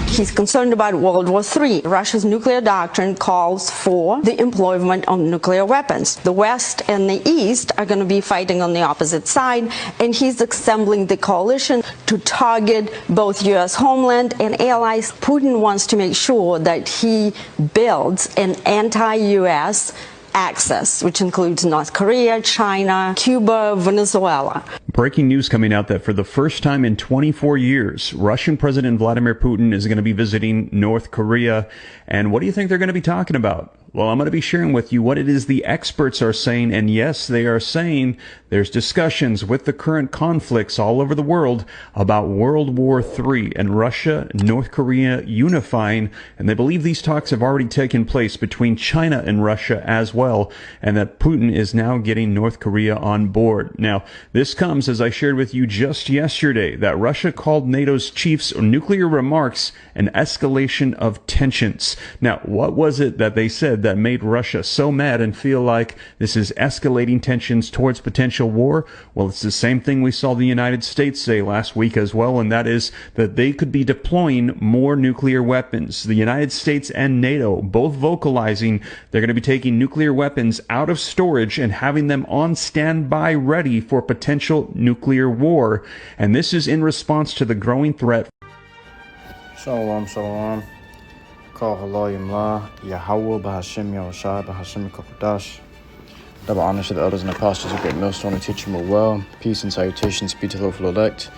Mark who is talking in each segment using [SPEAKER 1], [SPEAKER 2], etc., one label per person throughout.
[SPEAKER 1] He's concerned about World War III. Russia's nuclear doctrine calls for the employment of nuclear weapons. The West and the East are going to be fighting on the opposite side, and he's assembling the coalition to target both U.S. homeland and allies. Putin wants to make sure that he builds an anti-U.S. axis, which includes North Korea, China, Cuba, Venezuela.
[SPEAKER 2] Breaking news coming out that for the first time in 24 years, Russian President Vladimir Putin is going to be visiting North Korea. And what do you think they're going to be talking about? Well, I'm going to be sharing with you what it is the experts are saying. And yes, they are saying there's discussions with the current conflicts all over the world about World War III and Russia and North Korea unifying. And they believe these talks have already taken place between China and Russia as well, and that Putin is now getting North Korea on board. Now, this comes, as I shared with you just yesterday, that Russia called NATO's chiefs nuclear remarks an escalation of tensions. Now, what was it that they said that made Russia so mad and feel like this is escalating tensions towards potential war? Well, it's the same thing we saw the United States say last week as well, and that is that they could be deploying more nuclear weapons. The United States and NATO both vocalizing they're going to be taking nuclear weapons out of storage and having them on standby ready for potential nuclear war. And this is in response to the growing threat.
[SPEAKER 3] Shalom, shalom. Call HALALYAM YAHAWAH, BAHASHAM, BAHASHAM, QADASH. Double honors to the elders and apostles of great MILLSTONE and teach them well. Peace and salutations be to the Lord elect.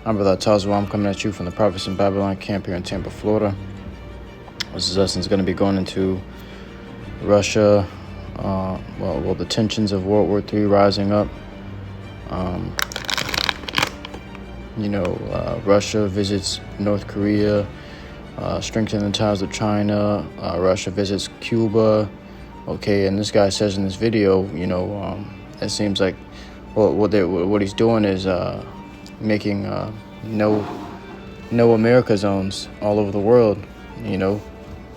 [SPEAKER 3] I'm Brother Tazwa. I'm coming at you from the Prophets in Babylon camp here in Tampa, Florida. This lesson is going to be going into Russia, well, the tensions of World War III rising up. Russia visits North Korea, strengthening the ties with China. Russia visits Cuba. Okay, and this guy says in this video, it seems like what he's doing is making no America zones all over the world.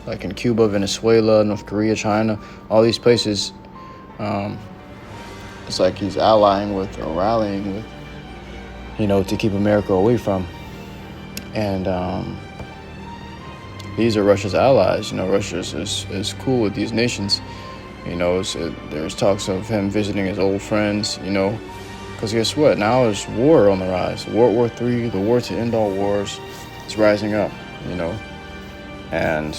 [SPEAKER 3] Like in Cuba, Venezuela, North Korea, China, all these places. It's like he's allying with or rallying with, to keep America away from. And these are Russia's allies. Russia is cool with these nations. There's talks of him visiting his old friends, because guess what? Now there's war on the rise. World War III, the war to end all wars, is rising up, And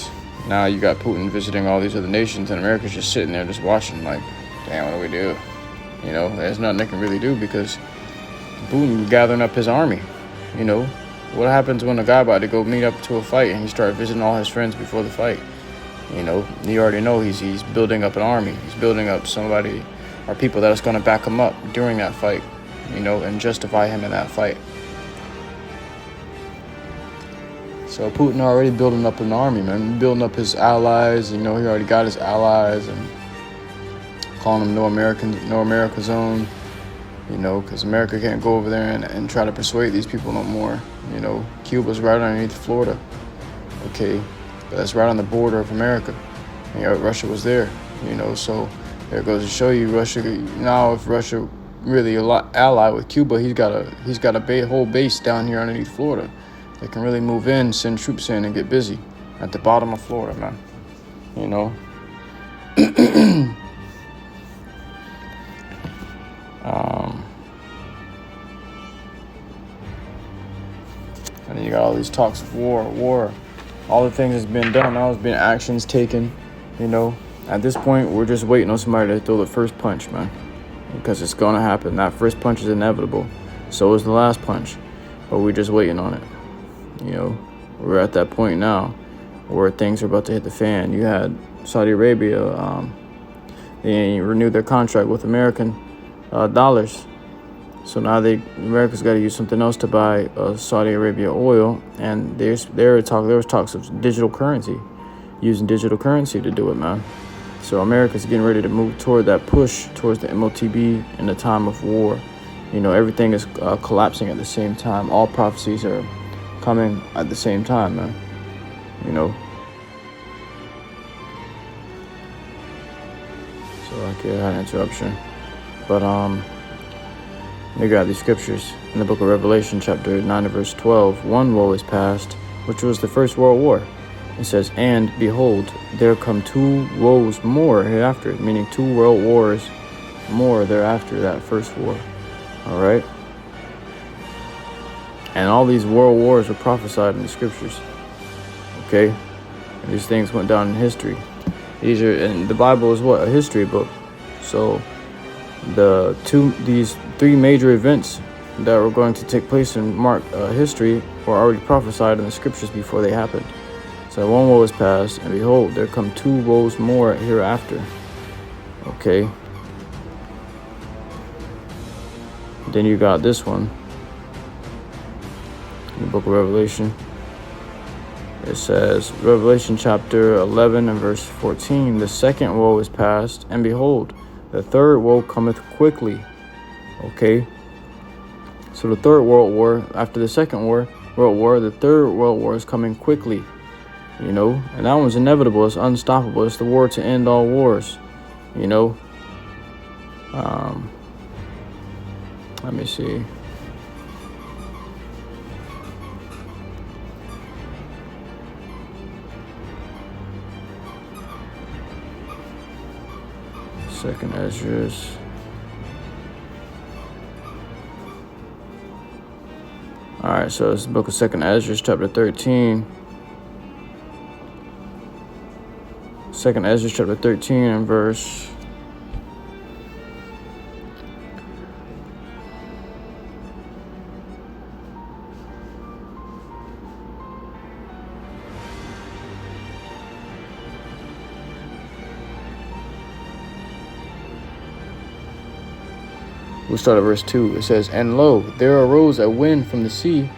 [SPEAKER 3] now you got Putin visiting all these other nations, and America's just sitting there just watching like, damn, what do we do? There's nothing they can really do because Putin gathering up his army. What happens when a guy about to go meet up to a fight and he started visiting all his friends before the fight? You already know he's building up an army. He's building up somebody or people that is going to back him up during that fight, and justify him in that fight. So Putin already building up an army, man, building up his allies. He already got his allies and calling them no America zone. Because America can't go over there and try to persuade these people no more. Cuba's right underneath Florida. Okay, but that's right on the border of America. And Russia was there. So there it goes to show you Russia. Now, if Russia really ally with Cuba, he's got a whole base down here underneath Florida. They can really move in, send troops in, and get busy at the bottom of Florida, man. And then you got all these talks of war. All the things that's been done, now there's been actions taken. At this point, we're just waiting on somebody to throw the first punch, man. Because it's gonna happen. That first punch is inevitable. So is the last punch. But we're just waiting on it. We're at that point now where things are about to hit the fan. You had Saudi Arabia, they renewed their contract with American dollars. So now America's got to use something else to buy Saudi Arabia oil, and there was talks of digital currency, using digital currency to do it, man. So America's getting ready to move toward that push towards the MOTB in the time of war. Everything is collapsing at the same time. All prophecies are coming at the same time, man. So I had an interruption, but they got these scriptures in the book of Revelation, chapter 9 verse 12. One woe is past, which was the First World War. It says, and behold, there come 2 woes more hereafter, meaning 2 world wars more thereafter that first war. All right. And all these world wars were prophesied in the scriptures. Okay. And these things went down in history. And the Bible is what? A history book. So these 3 major events that were going to take place in Mark history were already prophesied in the scriptures before they happened. So 1 woe is past, and behold, there come 2 woes more hereafter. Okay. Then you got this one in the book of Revelation. It says, Revelation chapter 11 and verse 14, the 2nd woe is past, and behold, the 3rd woe cometh quickly. Okay. So the 3rd world war, after the 2nd world war, the 3rd world war is coming quickly. You know, and that one's inevitable. It's unstoppable. It's the war to end all wars. You know. Let me see. Second Esdras. All right, so it's the book of Second Esdras, chapter 13. Second Esdras, chapter 13, and verse. We'll start at verse 2. It says, and lo, there arose a wind from the sea,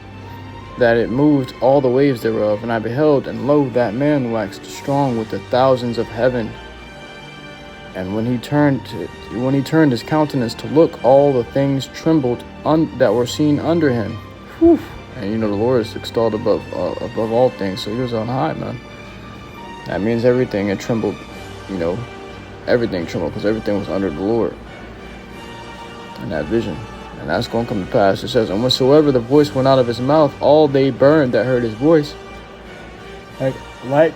[SPEAKER 3] that it moved all the waves thereof. And I beheld, and lo, that man waxed strong with the thousands of heaven. And when he turned his countenance to look, all the things trembled that were seen under him. Whew. And you know the Lord is extolled above all things, so he was on high, man. That means everything it trembled. You know, everything trembled because everything was under the Lord. In that vision, and that's going to come to pass. It says, and whatsoever the voice went out of his mouth, all they burned that heard his voice, like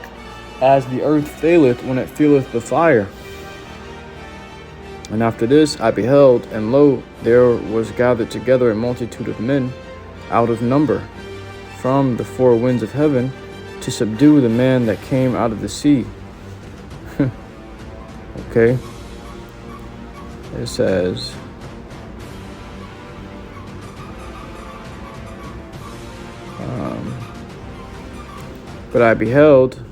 [SPEAKER 3] as the earth faileth when it feeleth the fire. And after this I beheld, and lo, there was gathered together a multitude of men out of number from the 4 winds of heaven to subdue the man that came out of the sea. Okay. It says, but I beheld,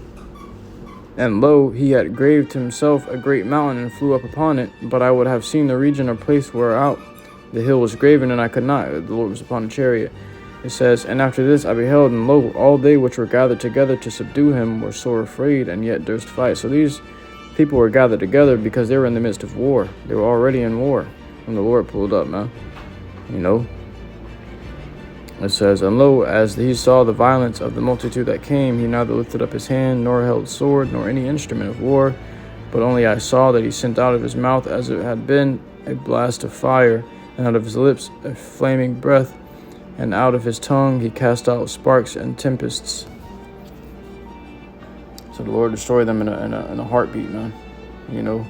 [SPEAKER 3] and lo, he had graved himself a great mountain and flew up upon it. But I would have seen the region or place whereout the hill was graven, and I could not. The Lord was upon a chariot. It says, and after this I beheld, and lo, all they which were gathered together to subdue him were sore afraid, and yet durst fight. So these people were gathered together because they were in the midst of war. They were already in war when the Lord pulled up, man. You know. It says, and lo, as he saw the violence of the multitude that came, he neither lifted up his hand, nor held sword, nor any instrument of war, but only I saw that he sent out of his mouth as it had been a blast of fire, and out of his lips a flaming breath, and out of his tongue he cast out sparks and tempests. So the Lord destroyed them in a heartbeat, man. You know.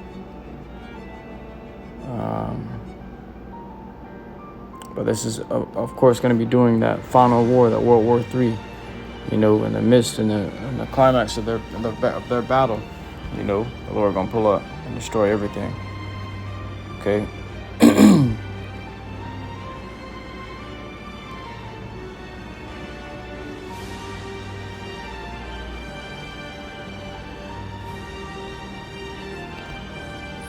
[SPEAKER 3] But this is, of course, going to be doing that final war, that World War III, you know, in the midst and the climax of their battle. You know, the Lord going to pull up and destroy everything. Okay.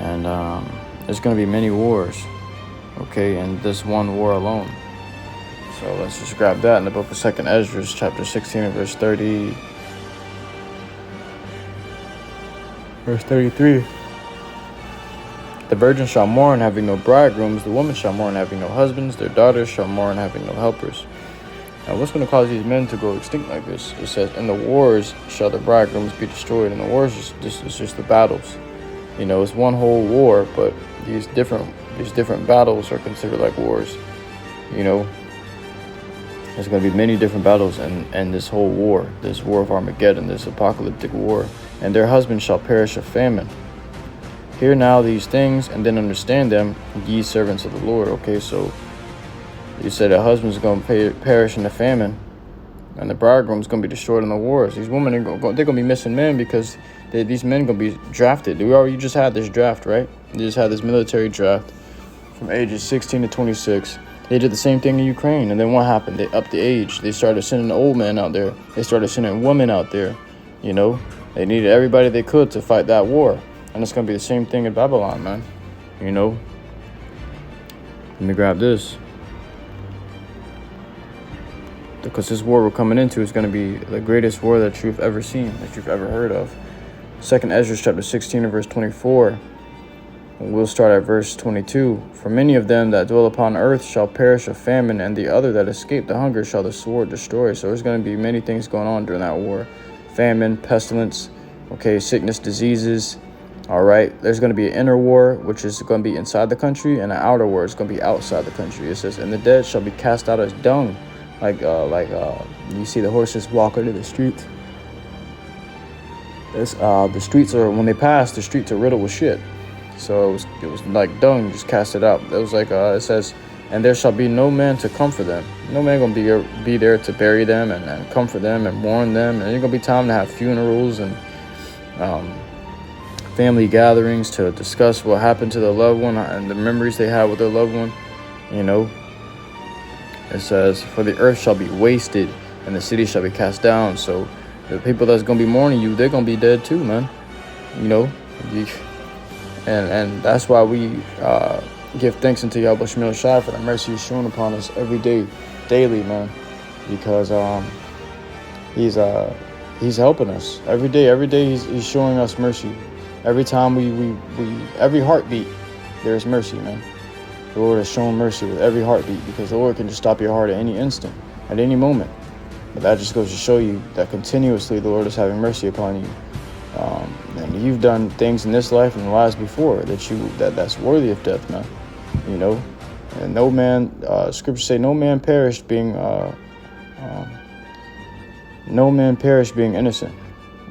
[SPEAKER 3] And there's going to be many wars. Okay, and this one war alone. So let's just grab that in the book of 2nd Esdras, chapter 16 and verse 30. Verse 33. The virgin shall mourn, having no bridegrooms. The woman shall mourn, having no husbands. Their daughters shall mourn, having no helpers. Now, what's going to cause these men to go extinct like this? It says, in the wars shall the bridegrooms be destroyed. And the wars is just the battles. You know, it's one whole war, but these different battles are considered like wars, you know. There's going to be many different battles in this whole war, this war of Armageddon, this apocalyptic war. And their husbands shall perish of famine. Hear now these things, and then understand them, ye servants of the Lord. Okay, so you said a husband's going to perish in the famine, and the bridegroom's going to be destroyed in the wars. These women, they're going to be missing men because these men going to be drafted. You just had this draft, right? You just had this military draft from ages 16 to 26. They did the same thing in Ukraine, and then what happened? They upped the age. They started sending old men out there. They started sending women out there, you know? They needed everybody they could to fight that war. And it's going to be the same thing in Babylon, man. You know? Let me grab this. Because this war we're coming into is going to be the greatest war that you've ever seen, that you've ever heard of. 2nd Ezra chapter 16 and verse 24. We'll start at verse 22. For many of them that dwell upon earth shall perish of famine, and the other that escape the hunger shall the sword destroy. So there's going to be many things going on during that war. Famine, pestilence, okay, sickness, diseases. All right, there's going to be an inner war, which is going to be inside the country, and an outer war is going to be outside the country. It says, and the dead shall be cast out as dung. Like you see the horses walk into the streets. The streets are, when they pass, the streets are riddled with shit. So it was like dung, just cast it out. It was like, it says, and there shall be no man to comfort them. No man going to be there to bury them and comfort them and mourn them. And there's going to be time to have funerals and family gatherings to discuss what happened to their loved one and the memories they had with their loved one, you know. It says, for the earth shall be wasted and the city shall be cast down. So the people that's going to be mourning you, they're going to be dead too, man. You know, and that's why we give thanks unto YAHAWASHI for the mercy he's shown upon us every day, daily, man. Because he's helping us every day. Every day he's showing us mercy. Every time we every heartbeat, there's mercy, man. The Lord has shown mercy with every heartbeat, because the Lord can just stop your heart at any instant, at any moment. But that just goes to show you that continuously the Lord is having mercy upon you. And you've done things in this life and the lives before that's worthy of death, man. You know, and no man, scriptures say, no man perished being innocent.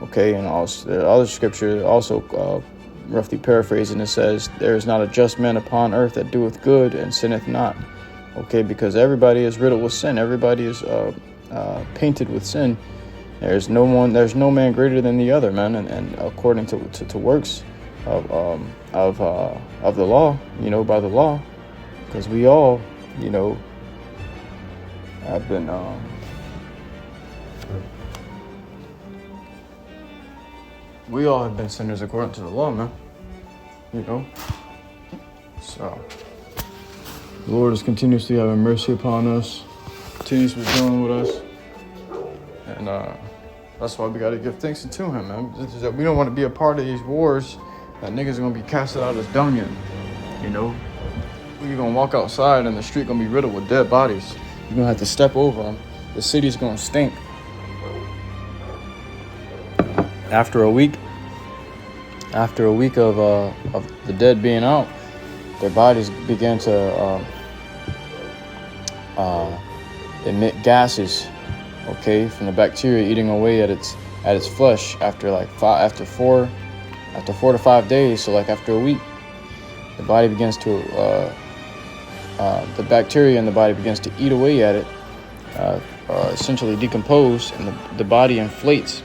[SPEAKER 3] Okay, and also the other scripture also roughly paraphrasing, it says, there is not a just man upon earth that doeth good and sinneth not. Okay, because everybody is riddled with sin. Everybody is painted with sin. There's no man greater than the other, man. And according to works of the law, you know, by the law, because we all, you know, have been we all have been sinners according to the law, man. You know? So, the Lord is continuously having mercy upon us, continuously dealing with us. And that's why we got to give thanks to him, man. We don't want to be a part of these wars that niggas are going to be casted out as dung in. You know? You're going to walk outside and the street going to be riddled with dead bodies. You're going to have to step over them. The city's going to stink. After a week of the dead being out, their bodies began to emit gases, okay, from the bacteria eating away at its flesh after 4 to 5 days. So like after a week, the body begins to the bacteria in the body begins to eat away at it, essentially decompose, and the body inflates.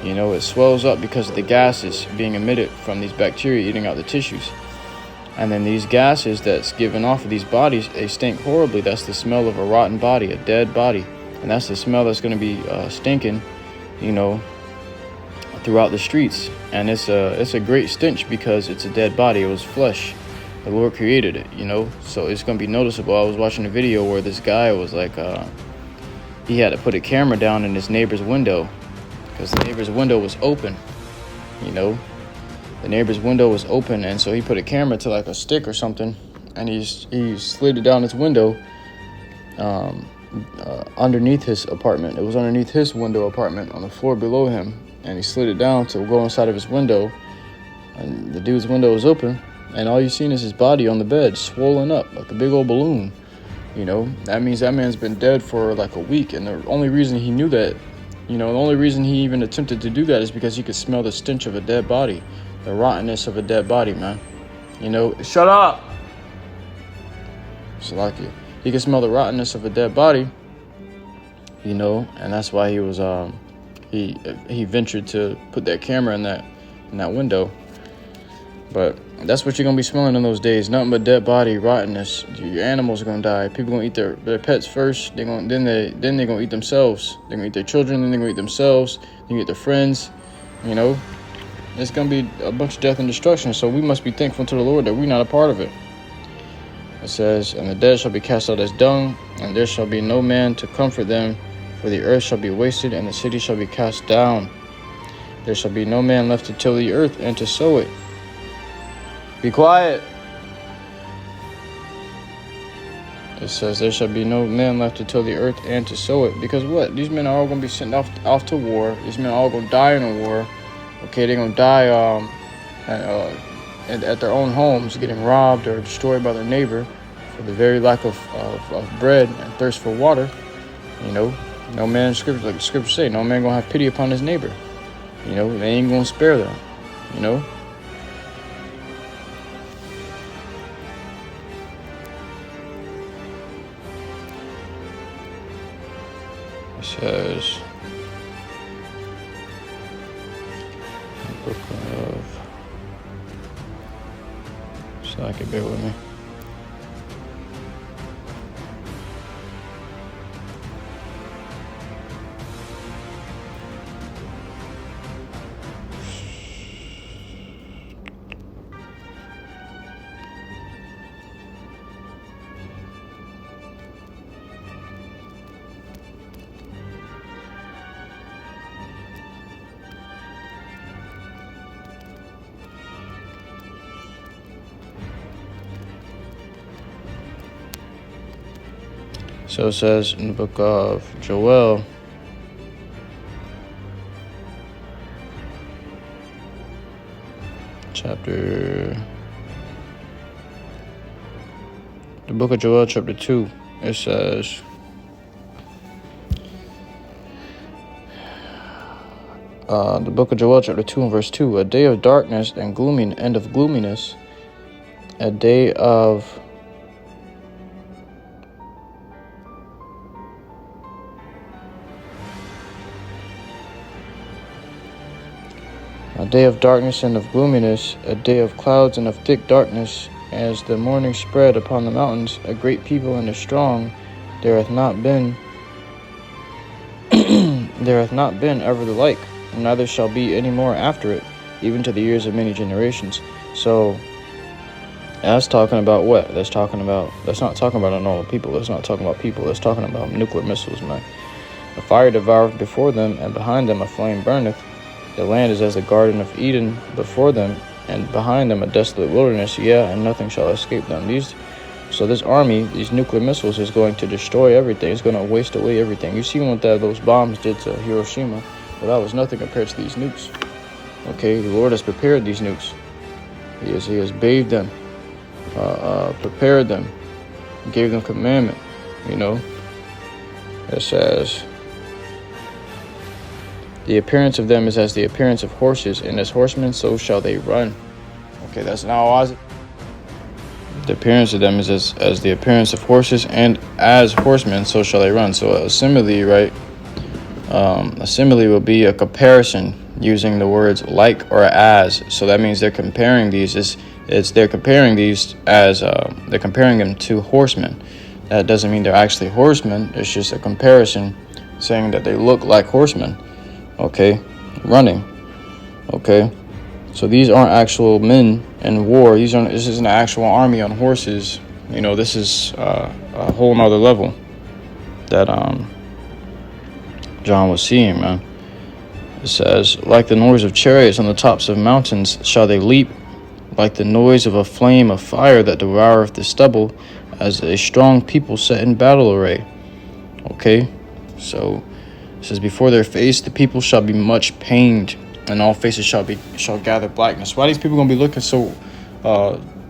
[SPEAKER 3] You know, it swells up because of the gases being emitted from these bacteria eating out the tissues. And then these gases that's given off of these bodies, they stink horribly. That's the smell of a rotten body, a dead body. And that's the smell that's going to be stinking, you know, throughout the streets. And it's a great stench because it's a dead body. It was flesh. The Lord created it, you know. So it's going to be noticeable. I was watching a video where this guy was like, he had to put a camera down in his neighbor's window, because the neighbor's window was open, you know. The neighbor's window was open, and so he put a camera to like a stick or something, and he slid it down his window underneath his apartment. It was underneath his window apartment on the floor below him, and he slid it down to go inside of his window, and the dude's window was open, and all you seen is his body on the bed, swollen up like a big old balloon, You know, that means that man's been dead for like a week. And the only reason he knew that, the only reason he even attempted to do that is because he could smell the stench of a dead body, the rottenness of a dead body, man. Shut up! Salakia. He could smell the rottenness of a dead body, and that's why he was, he ventured to put that camera in that window. But that's what you're gonna be smelling in those days. Nothing but dead body, rottenness. Your animals are gonna die. People gonna eat their pets first. Then they're gonna eat themselves. They're gonna eat their children. Then they're gonna eat themselves. They're gonna eat their friends. It's gonna be a bunch of death and destruction. So we must be thankful to the Lord that we're not a part of it. It says, "And the dead shall be cast out as dung, and there shall be no man to comfort them. For the earth shall be wasted, and the city shall be cast down. There shall be no man left to till the earth and to sow it." Be quiet. It says, "There shall be no man left to till the earth and to sow it." Because what? These men are all going to be sent off to war. These men are all going to die in a war. Okay, they're going to die at their own homes, getting robbed or destroyed by their neighbor for the very lack of bread and thirst for water. No man, like the scriptures say, no man going to have pity upon his neighbor. They ain't going to spare them. It says, book of, so I can bear with me. So it says in the book of Joel, the book of Joel, chapter 2, it says, the book of Joel, chapter 2 and verse 2, "A day of darkness and gloominess, a day of darkness and of gloominess, a day of clouds and of thick darkness, as the morning spread upon the mountains, a great people and a strong, there hath not been ever the like, and neither shall be any more after it, even to the years of many generations." So that's talking about what? That's not talking about a normal people. That's not talking about people. That's talking about nuclear missiles, man. "A fire devoureth before them, and behind them a flame burneth. The land is as the Garden of Eden before them, and behind them a desolate wilderness, and nothing shall escape them." So this army, these nuclear missiles, is going to destroy everything. It's going to waste away everything. You see what those bombs did to Hiroshima? Well, that was nothing compared to these nukes. Okay, the Lord has prepared these nukes. He has bathed them, prepared them, gave them commandment. It says, "The appearance of them is as the appearance of horses, and as horsemen so shall they run." Okay, that's now the appearance of them is as the appearance of horses, and as horsemen so shall they run. So a simile, right? A simile will be a comparison using the words like or as. So that means they're comparing these they're comparing these as they're comparing them to horsemen. That doesn't mean they're actually horsemen. It's just a comparison saying that they look like horsemen. Okay, running. Okay, so these aren't actual men in war. This is an actual army on horses. This is a whole nother level that John was seeing, man. It says, "Like the noise of chariots on the tops of mountains shall they leap, like the noise of a flame of fire that devoureth the stubble, as a strong people set in battle array." Okay, so it says, "Before their face the people shall be much pained, and all faces shall gather blackness." Why are these people gonna be looking so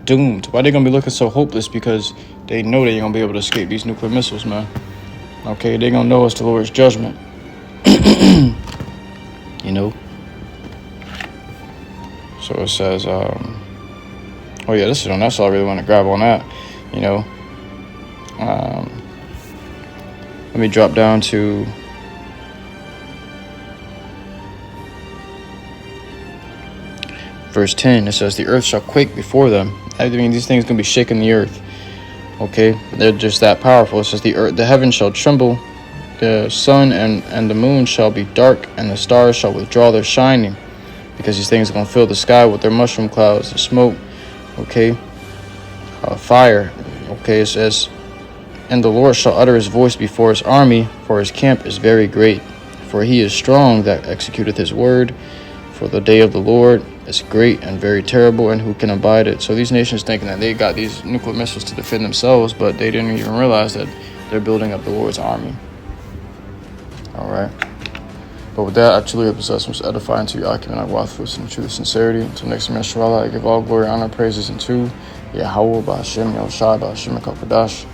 [SPEAKER 3] doomed? Why are they gonna be looking so hopeless? Because they know they ain't gonna be able to escape these nuclear missiles, man. Okay, they gonna know it's the Lord's judgment. You know? So it says, oh yeah, this is on that, so I really want to grab on that, you know. Let me drop down to verse 10. It says, the earth shall quake before them. I mean, these things gonna be shaking the earth. Okay, they're just that powerful. It says the heaven shall tremble, the sun and the moon shall be dark, and the stars shall withdraw their shining, because these things are gonna fill the sky with their mushroom clouds, the smoke. Okay, fire. Okay, it says, and the Lord shall utter his voice before his army, for his camp is very great. For he is strong that executeth his word. For the day of the Lord is great and very terrible, and who can abide it? So these nations thinking that they got these nuclear missiles to defend themselves, but they didn't even realize that they're building up the Lord's army. All right. But with that, I truly hope this lesson was edifying to you. I can YAHAWAH in truth sincerity. Until next time, inshallah, I give all glory, honor, praises unto YAHAWAH, BAHASHAM, YAHAWASHI, BAHASHAM, QADASH.